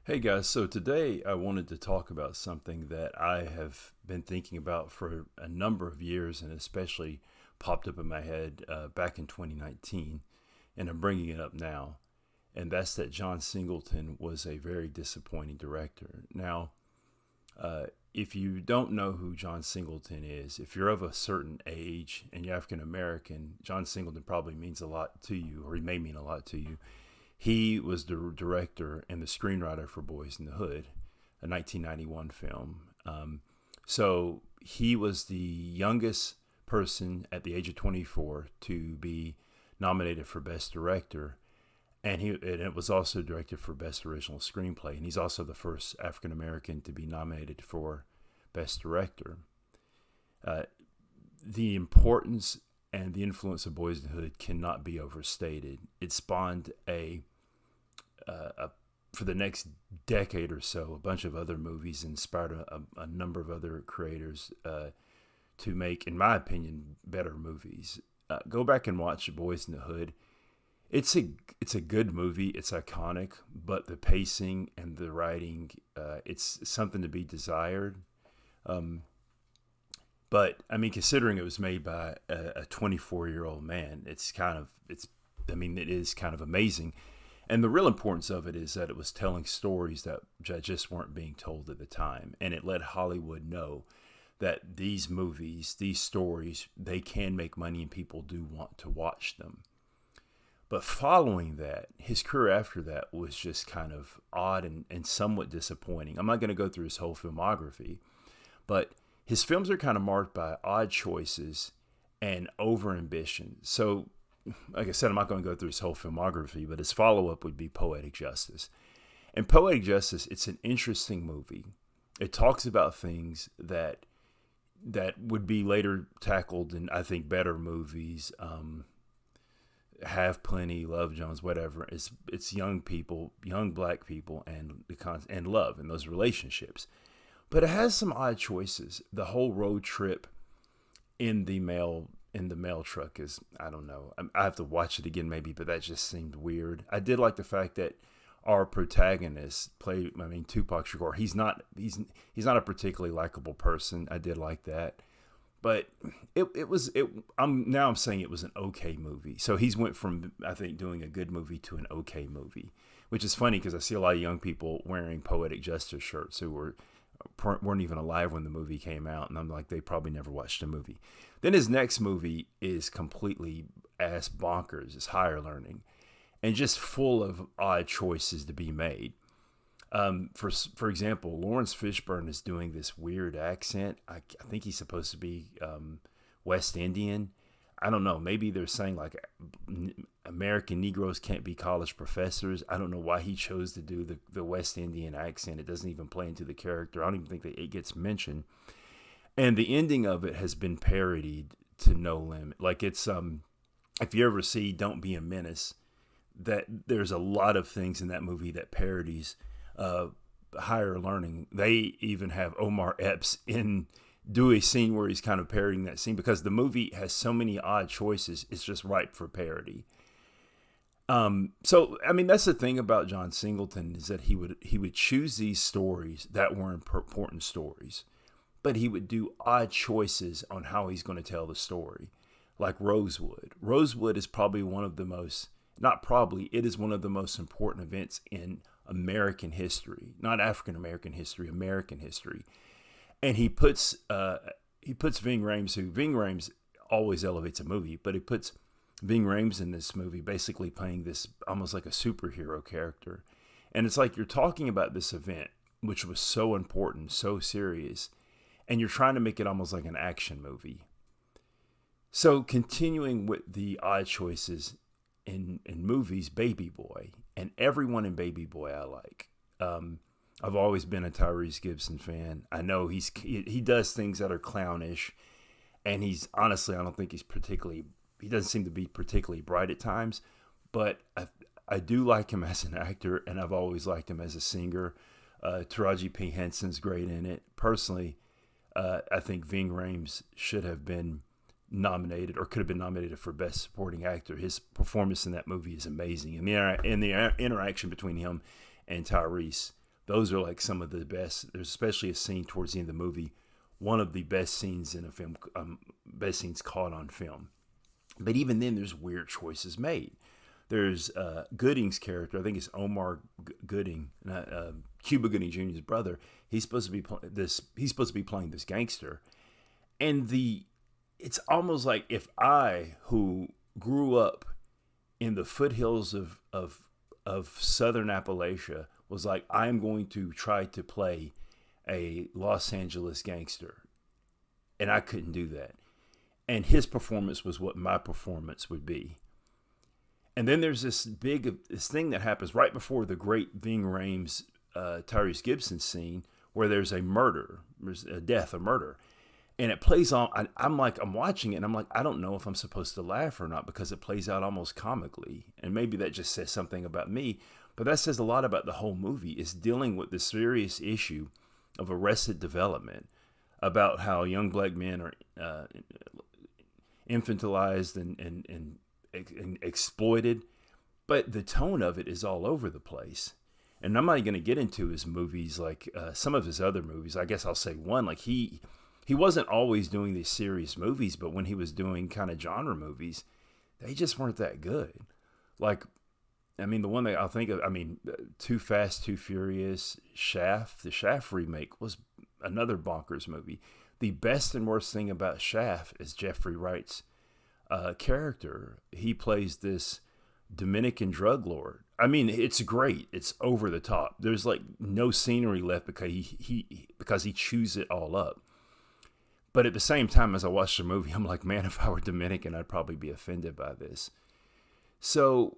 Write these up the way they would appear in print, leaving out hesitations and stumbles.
Hey guys, so today I wanted to talk about something that I have been thinking about for a number of years and especially popped up in my head back in 2019, and I'm bringing it up now. And that's that John Singleton was a very disappointing director. Now, uh, if you don't know who John Singleton is, if you're of a certain age and you're African American, John Singleton probably means a lot to you, or he may mean a lot to you. He was the director and the screenwriter for Boys in the Hood, a 1991 film. So he was the youngest person at the age of 24 to be nominated for Best Director, and it was also directed for Best Original Screenplay. And he's also the first African American to be nominated for Best Director. Uh, the importance and the influence of Boys in the Hood cannot be overstated. It spawned a for the next decade or so, a bunch of other movies, inspired a number of other creators to make, in my opinion, better movies. Go back and watch Boys in the Hood. It's a good movie. It's iconic, but the pacing and the writing, it's something to be desired. Um, but I mean, considering it was made by a 24-year-old man, it's I mean, it is kind of amazing. And the real importance of it is that it was telling stories that just weren't being told at the time. And it let Hollywood know that these movies, these stories, they can make money and people do want to watch them. But following that, his career after that was just kind of odd and somewhat disappointing. I'm not going to go through his whole filmography, but his films are kind of marked by odd choices and over ambition. So like I said, I'm not going to go through his whole filmography, but his follow up would be Poetic Justice. And Poetic Justice, it's an interesting movie. It talks about things that would be later tackled in, I think, better movies. Have Plenty, Love Jones, whatever. It's young people, young black people, and love and those relationships. But it has some odd choices. The whole road trip in the mail truck is, I don't know. I have to watch it again maybe, but that just seemed weird. I did like the fact that our protagonist played, I mean, Tupac Shakur. He's not a particularly likable person. I did like that. But I'm saying it was an okay movie. So he's went from, I think, doing a good movie to an okay movie, which is funny because I see a lot of young people wearing Poetic Justice shirts who weren't even alive when the movie came out, and I'm like, they probably never watched the movie. Then his next movie is completely ass bonkers. It's Higher Learning, and just full of odd choices to be made. For example, Lawrence Fishburne is doing this weird accent. I think he's supposed to be West Indian. I don't know. Maybe they're saying like American Negroes can't be college professors. I don't know why he chose to do the West Indian accent. It doesn't even play into the character. I don't even think that it gets mentioned. And the ending of it has been parodied to no limit. Like it's if you ever see Don't Be a Menace, that there's a lot of things in that movie that parodies uh, Higher Learning. They even have Omar Epps in do a scene where he's kind of parodying that scene because the movie has so many odd choices. It's just ripe for parody. So I mean, that's the thing about John Singleton is that he would choose these stories that were important stories, but he would do odd choices on how he's going to tell the story. Like Rosewood. Rosewood is probably one of the most, not probably, it is one of the most important events in American history, not African American history, American history. And he puts Ving Rhames, who Ving Rhames always elevates a movie, but he puts Ving Rhames in this movie, basically playing this almost like a superhero character. And it's like you're talking about this event, which was so important, so serious, and you're trying to make it almost like an action movie. So continuing with the odd choices in movies, Baby Boy, and everyone in Baby Boy I like. I've always been a Tyrese Gibson fan. I know he does things that are clownish, and he's honestly, I don't think he doesn't seem to be particularly bright at times, but I do like him as an actor, and I've always liked him as a singer. Taraji P. Henson's great in it. Personally, I think Ving Rhames should have been nominated or could have been nominated for Best Supporting Actor. His performance in that movie is amazing, and the interaction between him and Tyrese those are like some of the best. There's especially a scene towards the end of the movie, one of the best scenes in a film, best scenes caught on film. But even then, there's weird choices made. There's Gooding's character. I think it's Omar Gooding, Cuba Gooding Jr.'s brother. He's supposed to be He's supposed to be playing this gangster, and it's almost like if I, who grew up in the foothills of Southern Appalachia, was like, I'm going to try to play a Los Angeles gangster, and I couldn't do that. And his performance was what my performance would be. And then there's this thing that happens right before the great Ving Rhames, Tyrese Gibson scene, where there's a murder, there's a death, a murder. And it plays on, I'm watching it and I'm like, I don't know if I'm supposed to laugh or not, because it plays out almost comically. And maybe that just says something about me, but that says a lot about the whole movie. It's dealing with the serious issue of arrested development, about how young black men are infantilized and exploited, but the tone of it is all over the place. And I'm not going to get into his movies, like some of his other movies. I guess I'll say one, like he wasn't always doing these serious movies, but when he was doing kind of genre movies, they just weren't that good. Like, I mean, the one that I'll think of, I mean, Too Fast, Too Furious, Shaft. The Shaft remake was another bonkers movie. The best and worst thing about Shaft is Jeffrey Wright's character. He plays this Dominican drug lord. I mean, it's great. It's over the top. There's like no scenery left because he chews it all up. But at the same time, as I watched the movie, I'm like, man, if I were Dominican, I'd probably be offended by this. So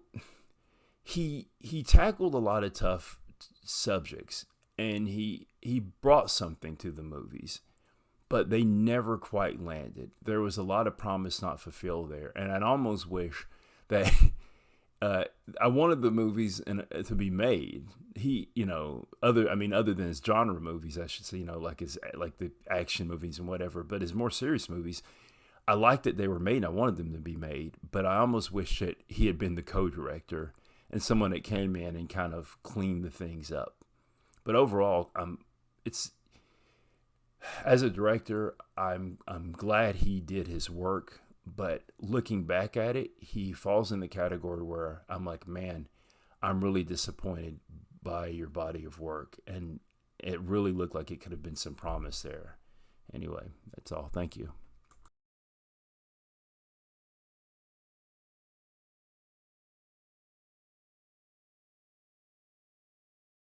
he tackled a lot of tough subjects, and he brought something to the movies, but they never quite landed. There was a lot of promise not fulfilled there, and I'd almost wish that I wanted the movies to be made. Other than his genre movies, I should say, like the action movies and whatever, but his more serious movies, I liked that they were made and I wanted them to be made, but I almost wish that he had been the co-director and someone that came in and kind of cleaned the things up. But overall, as a director, I'm glad he did his work. But looking back at it, he falls in the category where I'm like, man, I'm really disappointed by your body of work. And it really looked like it could have been some promise there. Anyway, that's all. Thank you.